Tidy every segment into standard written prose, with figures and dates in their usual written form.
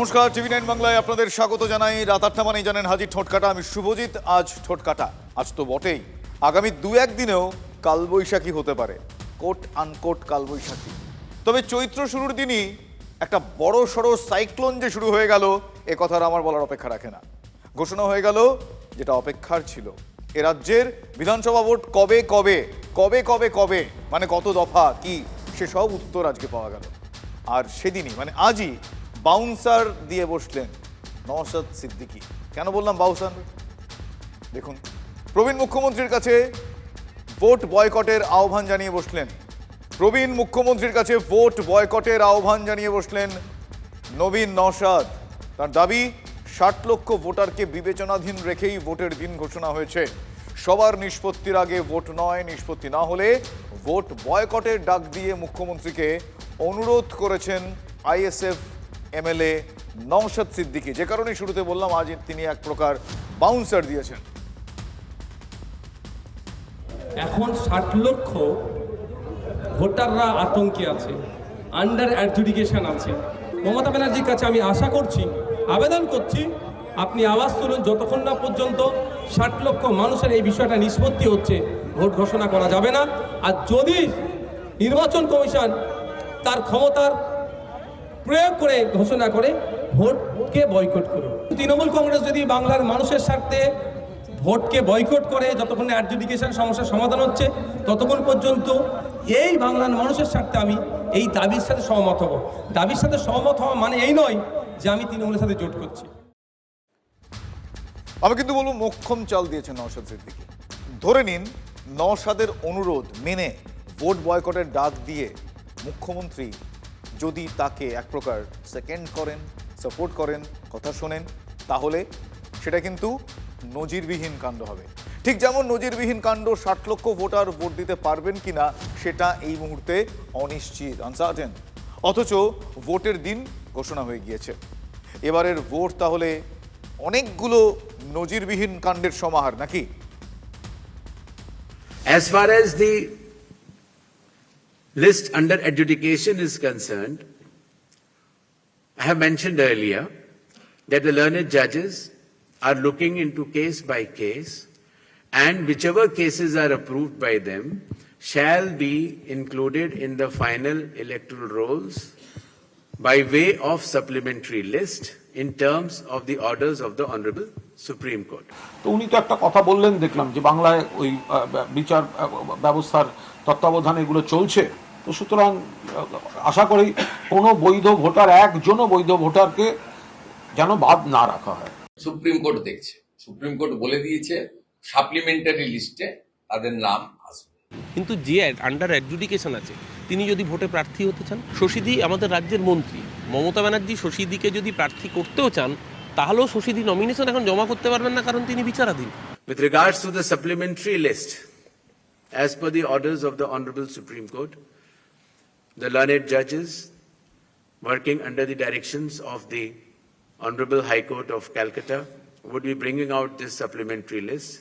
নমস্কার, টিভি9 বাংলায় আপনাদের স্বাগত জানাই। রাত ৮টা মানেই জানেন হাজির ঠোঁটকাটা। আমি শুভজিৎ। আজ ঠোঁটকাটা, আজ তো বটেই, আগামী ২-১ দিনেও কালবৈশাখী হতে পারে, কোট আনকোট কালবৈশাখী। তবে চৈত্র শুরুর দিনই একটা বড় সড়ো সাইক্লোন যে শুরু হয়ে গেল, এ কথার আমার বলার অপেক্ষা রাখে না। ঘোষণা হয়ে গেল যেটা অপেক্ষার ছিল। এ রাজ্যের বিধানসভা ভোট কবে কবে কবে কবে কবে মানে কত দফা কি, সেসব উত্তর আজকে পাওয়া গেল। আর সেদিনই মানে আজই বাউন্সার দিয়ে বসলেন নওশাদ সিদ্দিকী। কেন বললাম বাউন্সার? দেখুন, প্রবীণ মুখ্যমন্ত্রীর কাছে ভোট বয়কটের আহ্বান জানিয়ে বসলেন। প্রবীণ মুখ্যমন্ত্রীর কাছে ভোট বয়কটের আহ্বান জানিয়ে বসলেন নবীন নওশাদ। তার দাবি, ৬০ লক্ষ ভোটারকে বিবেচনাধীন রেখেই ভোটের দিন ঘোষণা হয়েছে। সবার নিষ্পত্তির আগে ভোট নয়, নিষ্পত্তি না হলে ভোট বয়কটের ডাক দিয়ে মুখ্যমন্ত্রীকে অনুরোধ করেছেন আইএসএফ এমএলএ নওশাদ সিদ্দিকী। যে কারণে শুরুতে বললাম আজ তিনি এক প্রকার বাউন্সার দিয়েছেন। এখন ৬০ লক্ষ ভোটাররা আতঙ্কে আছে, আন্ডার অ্যাডজুডিকেশন আছে। মমতা ব্যানার্জির কাছে আমি আশা করছি, আবেদন করছি, আপনি আওয়াজ তুলুন। যতক্ষণ না পর্যন্ত ৬০ লক্ষ মানুষের এই বিষয়টা নিষ্পত্তি হচ্ছে, ভোট ঘোষণা করা যাবে না। আর যদি নির্বাচন কমিশন তার ক্ষমতার প্রয়োগ করে ঘোষণা করে ভোটকে বয়কট করুন। তৃণমূল কংগ্রেস যদি বাংলার মানুষের স্বার্থে ভোটকে বয়কট করে, যতক্ষণ অ্যাডজুডিকেশন সমস্যার সমাধান হচ্ছে ততক্ষণ পর্যন্ত এই বাংলার মানুষের স্বার্থে আমি এই দাবির সাথে সহমত হব। দাবির সাথে সহমত হওয়া মানে এই নয় যে আমি তৃণমূলের সাথে জোট করছি। আমি কিন্তু বলবো মোক্ষম চাল দিয়েছেন নওশাদ সিদ্দিকী। ধরে নিন নওশাদের অনুরোধ মেনে ভোট বয়কটের ডাক দিয়ে মুখ্যমন্ত্রী যদি তাকে এক প্রকার সেকেন্ড করেন, সাপোর্ট করেন, কথা শোনেন, তাহলে সেটা কিন্তু নজিরবিহীন কাণ্ড হবে। ঠিক যেমন নজিরবিহীন কাণ্ড ৬০ লক্ষ ভোটার ভোট দিতে পারবেন কিনা সেটা এই মুহূর্তে অনিশ্চিত, আনসার্টেন। অথচ ভোটের দিন ঘোষণা হয়ে গিয়েছে। এবারের ভোট তাহলে অনেকগুলো নজিরবিহীন কাণ্ডের সমাহার নাকি? As far as the list under adjudication is concerned, I have mentioned earlier that the learned judges are looking into case by case, and whichever cases are approved by them shall be included in the final electoral rolls by way of supplementary list in terms of the orders of the Honorable Supreme Court. তো উনি তো একটা কথা বললেন, দেখলাম যে বাংলায় ওই বিচার ব্যবস্থার তত্ত্বাবধানে এগুলো চলছে। তো সুতরাং আশা করি কোনো বৈধ ভোটার, একজনও বৈধ ভোটারকে যেন বাদ না রাখা হয়। সুপ্রিম কোর্ট দেখছে, সুপ্রিম কোর্ট বলে দিয়েছে সাপ্লিমেন্টারি লিস্টে তাদের নাম আসবে। কিন্তু যে আন্ডার অ্যাডজুডিকেশন আছে তিনি যদি ভোটে প্রার্থী হতে চান, শশীদি আমাদের রাজ্যের মন্ত্রী, মমতা ব্যানার্জি শশীদিকে যদি প্রার্থী করতেও চান তাহলেও শশীদি নমিনেশন এখন জমা করতে পারবেন না, কারণ তিনি বিচারাধীন। With regards to the supplementary list, as per the orders of the Honorable Supreme Court, the learned judges working under the directions of the Honorable High Court of Calcutta would be bringing out this supplementary list.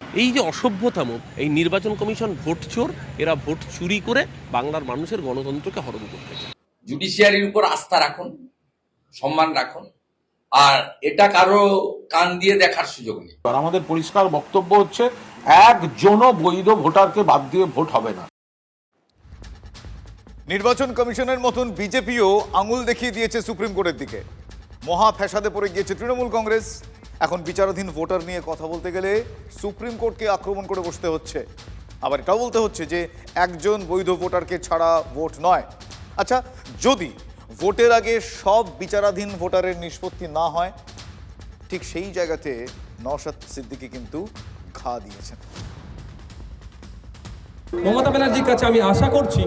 এই যে অসভ্যতাম, এই নির্বাচন commission vote চোর, এরা vote চুরি করে বাংলার মানুষের গণতন্ত্রকে হরণ করতে চায়। জুডিশিয়ারির উপর আস্থা রাখুন, সম্মান রাখুন, আর এটা কারো কান দিয়ে দেখার সুযোগ নেই। আর আমাদের পরিষ্কার বক্তব্য হচ্ছে, একজনও বৈধ ভোটারকে বাদ দিয়ে ভোট হবে না। নির্বাচন কমিশনের মতন বিজেপিও আঙুল দেখিয়ে দিয়েছে সুপ্রিম কোর্টের দিকে। মহা ফ্যাসাদে পড়ে গিয়েছে তৃণমূল কংগ্রেস। এখন বিচারাধীন ভোটার নিয়ে কথা বলতে গেলে সুপ্রিম কোর্টকে আক্রমণ করে বসতে হচ্ছে। আবার এটাও বলতে হচ্ছে যে একজন বৈধ ভোটারকে ছাড়া ভোট নয়। আচ্ছা, যদি ভোটের আগে সব বিচারাধীন ভোটারের নিষ্পত্তি না হয়, ঠিক সেই জায়গাতে নওশাদ সিদ্দিকী কিন্তু ঘা দিয়েছেন। মমতা ব্যানার্জির কাছে আমি আশা করছি,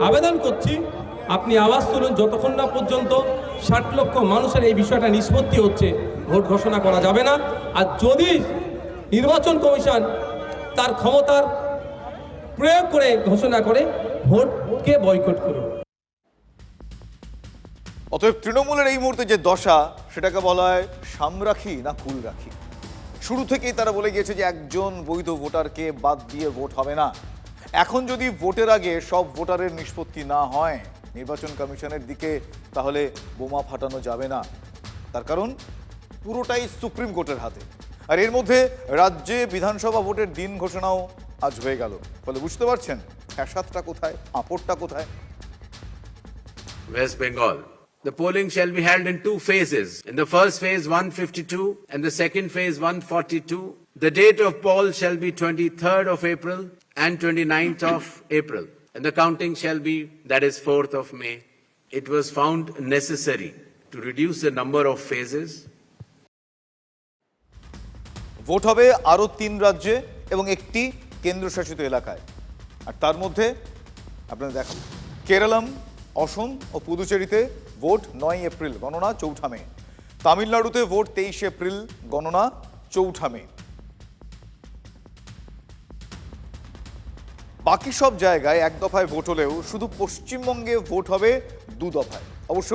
আবেদন করছি, আপনি আওয়াজ তুলুন। যতক্ষণ না পর্যন্ত ৬০ লক্ষ মানুষের এই বিষয়টা নিষ্পত্তি হচ্ছে, ভোট ঘোষণা করা যাবে না। আর যদি নির্বাচন কমিশন তার ক্ষমতার প্রয়োগ করে ঘোষণা করে ভোটকে বয়কট করুন। অতএব তৃণমূলের এই মুহূর্তে যে দশা, সেটাকে বলা হয় সামরাখি না কুল রাখি। শুরু থেকেই তারা বলে গিয়েছে যে একজন বৈধ ভোটারকে বাদ দিয়ে ভোট হবে না। এখন যদি ভোটের আগে সব ভোটারের নিষ্পত্তি না হয় নির্বাচন কমিশনের দিকে, তাহলে বোমা ফাটানো যাবে না। তার কারণ পুরোটাই সুপ্রিম কোর্টের হাতে। আর এর মধ্যে রাজ্যে বিধানসভা ভোটের দিন ঘোষণাও আজ হয়ে গেল। ফলে বুঝতে পারছেন ফ্যাসাদটা কোথায়, আপড়টা কোথায়। West Bengal. The polling shall be held in two phases. In the first phase, 152, and the second phase, 142. The date of poll shall be 23rd of April and 29th of April. And the counting shall be, that is 4th of May. It was found necessary to reduce the number of phases. Vote হবে আরও 3 রাজ্যে এবং একটি কেন্দ্রশাসিত এলাকায়। আর তার মধ্যে আপনারা দেখুন, কেরালাম, অসম ও পুদুচেরিতে ভোট 9 এপ্রিল, গণনা 4 মে। তামিলনাড়ুতে ভোট 23 এপ্রিল, গণনা 4 মে। বাকি সব জায়গায় এক দফায় ভোট হলেও শুধু পশ্চিমবঙ্গে ভোট হবে 2 দফায়। অবশ্য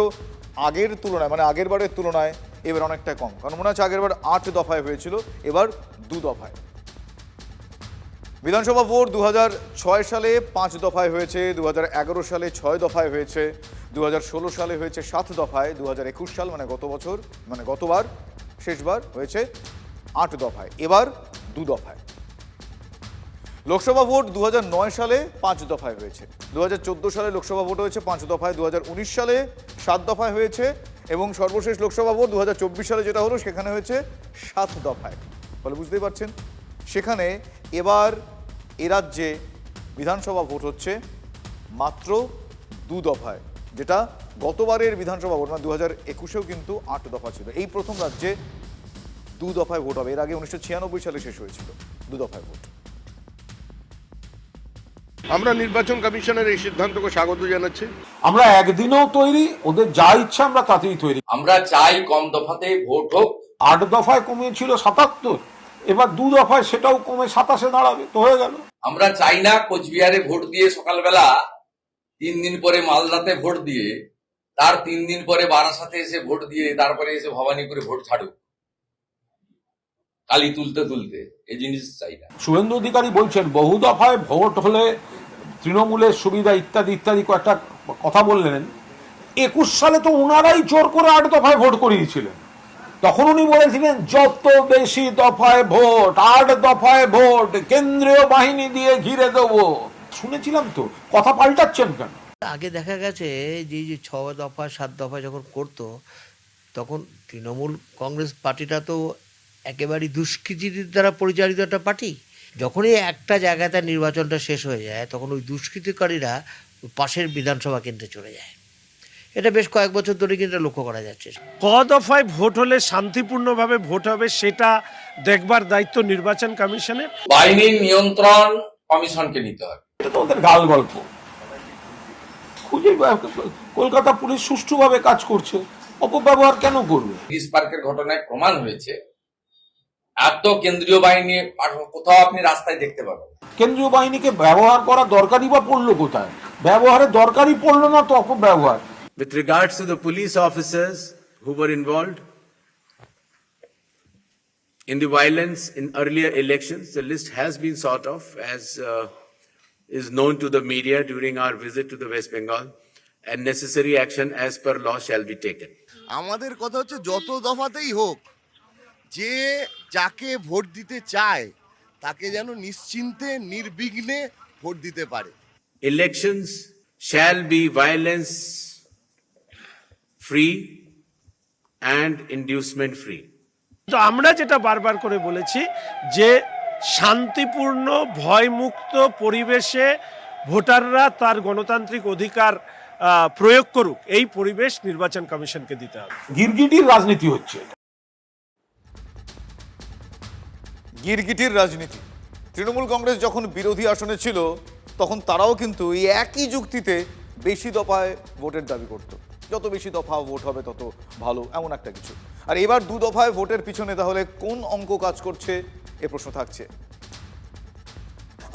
আগের তুলনায়, মানে আগের বারের তুলনায় এবার অনেকটা কম, কারণ মনে হচ্ছে আগের বার 8 দফায় হয়েছিল, এবার 2 দফায়। বিধানসভা ভোট 2006 সালে 5 দফায় হয়েছে, 2011 সালে 6 দফায় হয়েছে, 2016 সালে হয়েছে 7 দফায়, 2021 সাল মানে গত বছর, মানে গতবার শেষবার হয়েছে 8 দফায়, এবার 2 দফায়। লোকসভা ভোট 2009 সালে 5 দফায় হয়েছে, 2014 সালে লোকসভা ভোট হয়েছে 5 দফায়, 2019 সালে 7 দফায় হয়েছে এবং সর্বশেষ লোকসভা ভোট 2024 সালে যেটা হলো সেখানে হয়েছে 7 দফায়। ফলে বুঝতেই পারছেন সেখানে এবার এ রাজ্যে বিধানসভা ভোট হচ্ছে মাত্র 2 দফায়, যেটা গতবারের বিধানসভা ভোট মানে 2021-এও কিন্তু 8 দফা ছিল। এই প্রথম রাজ্যে 2 দফায় ভোট হবে। এর আগে 1996 সালে শেষ হয়েছিল 2 দফায় ভোট। আমরা নির্বাচন কমিশনের এই সিদ্ধান্তকে স্বাগত জানাচ্ছি। আমরা একদিনেও তৈরি, ওদের যা ইচ্ছা আমরা তাতেই তৈরি। আমরা চাই কম দফাতে ভোট হোক। 8 দফায় কমিয়েছিল 77, এবার 2 দফায় সেটাও কমে 27-এ দাঁড়াবে, তো হয়ে গেল। আমরা চাই না কোচবিহারে ভোট দিয়ে সকালবেলা 3 দিন পরে মালদাতে ভোট দিয়ে তার 3 দিন পরে বারাসাতে এসে ভোট দিয়ে তারপরে এসে ভবানীপুরে ভোট ছাড়ুক কালি তুলতে তুলতে। এই জিনিস চাই না। শুভেন্দু অধিকারী বলছেন বহু দফায় ভোট হলে তৃণমূলের সুবিধা ইত্যাদি ইত্যাদি কয়েকটা কথা বললেন। 21 সালে তো ওনারাই জোর করে 8 দফায় ভোট করিয়েছিলেন। তখন উনি বলেছিলেন যত বেশি দফায় ভোট, 8 দফায় ভোট, কেন্দ্রীয় বাহিনী দিয়ে ঘিরে দেবো। শুনেছিলাম তো, কথা পাল্টাচ্ছেন কেন? আগে দেখা গেছে যে 6 দফা 7 দফা যখন করতো তখন তৃণমূল কংগ্রেস পার্টিটা তো একেবারেই দুষ্কৃতীদের দ্বারা পরিচালিত একটা পার্টি। যখনই একটা জায়গাতে নির্বাচনটা শেষ হয়ে যায় তখন ওই দুষ্কৃতিকারীরা পাশের বিধানসভা কেন্দ্রে চলে যায়। এটা বেশ কয়েক বছর ধরে কিন্তু লক্ষ্য করা যাচ্ছে। ক দফায় ভোট হলে শান্তিপূর্ণভাবে ভোট হবে সেটা দেখবার দায়িত্ব নির্বাচন কমিশনের। বাহিনীর নিয়ন্ত্রণ কমিশনকে নিতে হবে। এটা তো ওদের গাল গল্প। খুঁজে কলকাতা পুলিশ সুষ্ঠুভাবে কাজ করছে, অপব্যবহার কেন করবে? পিস পার্কের ঘটনায় প্রমাণ হয়েছে এত কেন্দ্রীয় বাহিনী কোথাও আপনি রাস্তায় দেখতে পাবেন। কেন্দ্রীয় বাহিনীকে ব্যবহার করা দরকারই বা পড়লো কোথায়? ব্যবহারের দরকারই পড়লো না তো অপব্যবহার। With regards to the police officers who were involved in the violence in earlier elections, the list has been sort of, as is known to the media during our visit to the West Bengal, and necessary action as per law shall be taken. আমাদের কথা হচ্ছে যত দফাতেই হোক, যে যাকে vote দিতে চায় তাকে যেন নিশ্চিন্তে নির্বিঘ্নে ভোট দিতে পারে। Elections shall be violence free and inducement free. তো আমরা যেটা বারবার করে বলেছি যে শান্তিপূর্ণ ভয়মুক্ত পরিবেশে ভোটাররা তার গণতান্ত্রিক অধিকার প্রয়োগ করুক, এই পরিবেশ নির্বাচন কমিশনকে দিতে হবে। গিরগিটির রাজনীতি হচ্ছে। গিরগিটির রাজনীতি। তৃণমূল কংগ্রেস যখন বিরোধী আসনে ছিল তখন তারাও কিন্তু এই একই যুক্তিতে বেশি দফায় ভোটের দাবি করত, যত বেশি দফা ভোট হবে তত ভালো, এমন একটা কিছু। আর এবার 2 দফায় ভোটের পিছনে তাহলে কোন অঙ্ক কাজ করছে এ প্রশ্ন থাকছে।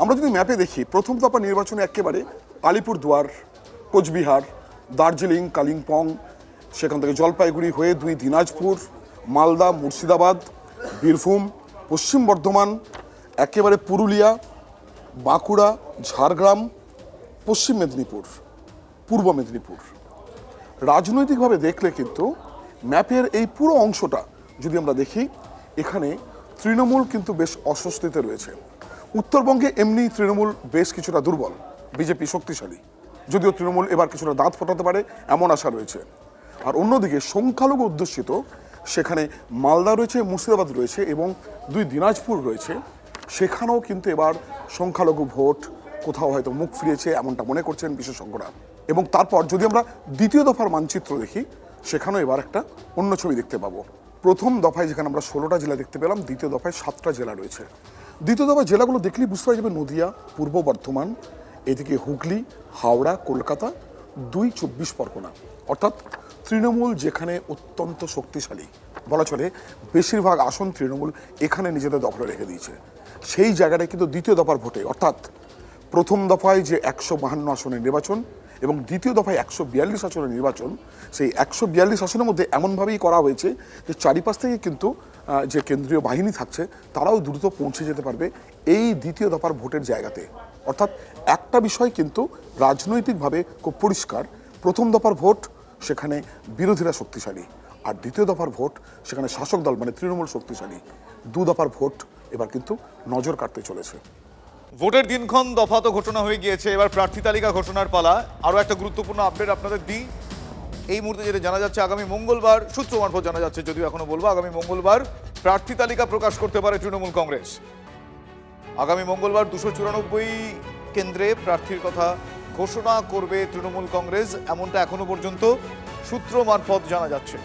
আমরা যদি ম্যাপে দেখি, প্রথম দফা নির্বাচনে একেবারে আলিপুরদুয়ার, কোচবিহার, দার্জিলিং, কালিম্পং, সেখান থেকে জলপাইগুড়ি হয়ে 2 দিনাজপুর, মালদা, মুর্শিদাবাদ, বীরভূম, পশ্চিম বর্ধমান, একেবারে পুরুলিয়া, বাঁকুড়া, ঝাড়গ্রাম, পশ্চিম মেদিনীপুর, পূর্ব মেদিনীপুর। রাজনৈতিকভাবে দেখলে কিন্তু ম্যাপের এই পুরো অংশটা যদি আমরা দেখি, এখানে তৃণমূল কিন্তু বেশ অস্বস্তিতে রয়েছে। উত্তরবঙ্গে এমনি তৃণমূল বেশ কিছুটা দুর্বল, বিজেপি শক্তিশালী, যদিও তৃণমূল এবার কিছুটা দাঁত ফোটাতে পারে এমন আশা রয়েছে। আর অন্যদিকে সংখ্যালঘু অধ্যুষিত সেখানে মালদা রয়েছে, মুর্শিদাবাদ রয়েছে এবং 2 দিনাজপুর রয়েছে, সেখানেও কিন্তু এবার সংখ্যালঘু ভোট কোথাও হয়তো মুখ ফিরিয়েছে এমনটা মনে করছেন বিশেষজ্ঞরা। এবং তারপর যদি আমরা দ্বিতীয় দফার মানচিত্র দেখি, সেখানেও এবার একটা অন্য ছবি দেখতে পাবো। প্রথম দফায় যেখানে আমরা 16টা জেলা দেখতে পেলাম, দ্বিতীয় দফায় 7টা জেলা রয়েছে। দ্বিতীয় দফায় জেলাগুলো দেখলেই বুঝতে পারা যাবে নদিয়া, পূর্ব বর্ধমান, এদিকে হুগলি, হাওড়া, কলকাতা, 2 24 পরগনা। অর্থাৎ তৃণমূল যেখানে অত্যন্ত শক্তিশালী, বলা চলে বেশিরভাগ আসন তৃণমূল এখানে নিজেদের দখলে রেখে দিয়েছে। সেই জায়গাটায় কিন্তু দ্বিতীয় দফার ভোটে, অর্থাৎ প্রথম দফায় যে 152 আসনের নির্বাচন এবং দ্বিতীয় দফায় 142 আসনের নির্বাচন, সেই 142 আসনের মধ্যে এমনভাবেই করা হয়েছে যে চারিপাশ থেকে কিন্তু যে কেন্দ্রীয় বাহিনী থাকছে তারাও দ্রুত পৌঁছে যেতে পারবে এই দ্বিতীয় দফার ভোটের জায়গাতে। অর্থাৎ একটা বিষয় কিন্তু রাজনৈতিকভাবে খুব পরিষ্কার, প্রথম দফার ভোট সেখানে বিরোধীরা শক্তিশালী, আর দ্বিতীয় দফার ভোট সেখানে শাসক দল মানে তৃণমূল শক্তিশালী। 2 দফার ভোট এবার কিন্তু নজর কাটতে চলেছে। ভোটের দিনক্ষণ দফা তো ঘোষণা হয়ে গিয়েছে, এবার প্রার্থী তালিকা ঘোষণার পালা। আরও একটা গুরুত্বপূর্ণ আপডেট আপনাদের দিই। এই মুহূর্তে যেটা জানা যাচ্ছে, আগামী মঙ্গলবার, সূত্র মারফত জানা যাচ্ছে, যদিও এখনো বলবো, আগামী মঙ্গলবার প্রার্থী তালিকা প্রকাশ করতে পারে তৃণমূল কংগ্রেস। আগামী মঙ্গলবার 294 কেন্দ্রে প্রার্থীর কথা ঘোষণা করবে তৃণমূল কংগ্রেস, এমনটা এখনো পর্যন্ত সূত্র মারফত জানা যাচ্ছে।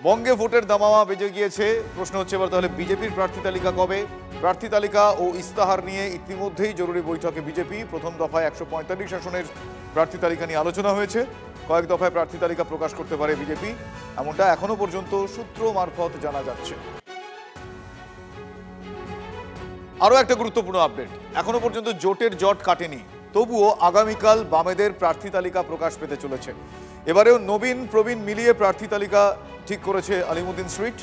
বঙ্গে ভোটের দামামা বেজে গিয়েছে। প্রশ্ন হচ্ছে এবার তাহলে বিজেপির প্রার্থী তালিকা কবে? প্রার্থী তালিকা ও ইস্তাহার নিয়ে ইতিমধ্যেই জরুরি বৈঠকে বিজেপি। প্রথম দফায় 145 আসনের প্রার্থী তালিকা নিয়ে আলোচনা হয়েছে। কয়েক দফায় প্রার্থী তালিকা প্রকাশ করতে পারে বিজেপি, এমনটা এখনো পর্যন্ত সূত্র মারফত জানা যাচ্ছে। আরও একটা গুরুত্বপূর্ণ আপডেট, এখনো পর্যন্ত জোটের জট কাটেনি, তবুও আগামীকাল বামেদের প্রার্থী তালিকা প্রকাশ পেতে চলেছে। এবারেও নবীন প্রবীণ মিলিয়ে প্রার্থী তালিকা ঠিক করেছে আলিমুদ্দিন স্ট্রিট।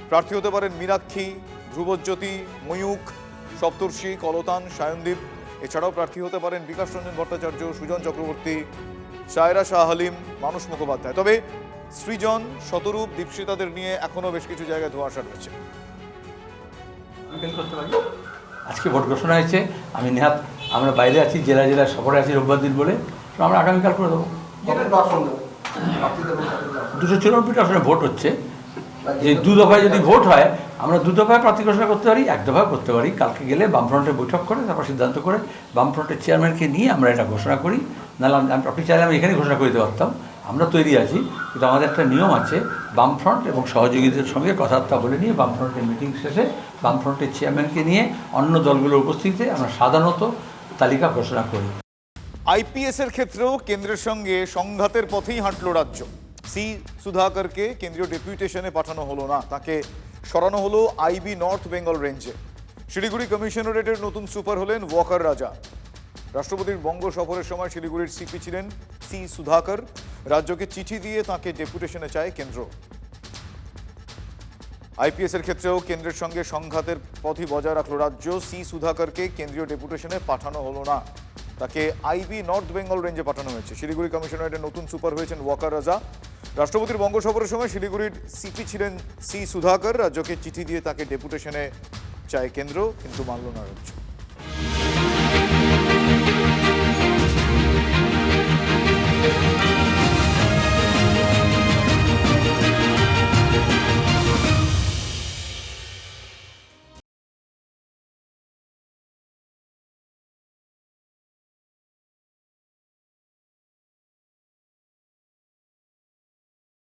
প্রার্থী হতে পারেন মীনাক্ষী, ধ্রুবজ্যোতি, ময়ূখ, সপ্তর্ষি, কলতান, সায়নদীপ। এছাড়াও প্রার্থী হতে পারেন বিকাশ রঞ্জন ভট্টাচার্য, সুজন চক্রবর্তী, সায়রা শাহ হালিম, মানস মুখোপাধ্যায়। তবে সৃজন, শতরূপ, দীপশিতাদের নিয়ে এখনো বেশ কিছু জায়গায় ধোঁয়াশা রয়েছে। আজকে ভোট ঘোষণা হয়েছে, আমি নেহাত আমরা বাইরে আছি, জেলা জেলা সফরে আছি রোববার দিন বলে, তো আমরা আগামীকাল করে দেবো। 294 আসনে ভোট হচ্ছে, যে 2 দফায় যদি ভোট হয় আমরা 2 দফায় প্রার্থী ঘোষণা করতে পারি, 1 দফায় করতে পারি। কালকে গেলে বামফ্রন্টে বৈঠক করে তারপর সিদ্ধান্ত করে বামফ্রন্টের চেয়ারম্যানকে নিয়ে আমরা এটা ঘোষণা করি। নাহলে আপনি চাইলে আমি এখানে ঘোষণা করে দিতে পারতাম, আমরা তৈরি আছি, কিন্তু আমাদের একটা নিয়ম আছে, বামফ্রন্ট এবং সহযোগীদের সঙ্গে কথাবার্তা বলে নিয়ে বামফ্রন্টের মিটিং শেষে বামফ্রন্টের চেয়ারম্যানকে নিয়ে অন্য দলগুলোর উপস্থিতিতে আমরা সাধারণত তালিকা ঘোষণা করি। আইপিএস এর ক্ষেত্রেও কেন্দ্রের সঙ্গে সংঘাতের পথেই হাঁটল রাজ্য। সি সুধাকরকে কেন্দ্রীয় ডেপুটেশনে পাঠানো হলো না, তাকে সরানো হলো আইবি নর্থ বেঙ্গল রেঞ্জে। শিলিগুড়ি কমিশনারেটের নতুন সুপার হলেন ওয়াকার রাজা। রাষ্ট্রপতির বঙ্গ সফরের সময় শিলিগুড়ির সিপি ছিলেন সি সুধাকর। রাজ্যকে চিঠি দিয়ে তাকে ডেপুটেশনে চায় কেন্দ্র। আইপিএস এর ক্ষেত্রেও কেন্দ্রের সঙ্গে সংঘাতের পথই বজায় রাখল রাজ্য। সি সুধাকরকে কেন্দ্রীয় ডেপুটেশনে পাঠানো হলো না, তাকে আইবি নর্থ বেঙ্গল রেঞ্জে পাঠানো হয়েছে। শিলিগুড়ি কমিশনারেটের নতুন সুপার হয়েছেন ওয়াকার রাজা। রাষ্ট্রপতির বঙ্গ সফরের সময় শিলিগুড়ির সিপি ছিলেন সি সুধাকর। রাজ্যকে চিঠি দিয়ে তাকে ডেপুটেশনে চায় কেন্দ্র, কিন্তু মানল না রাজ্য।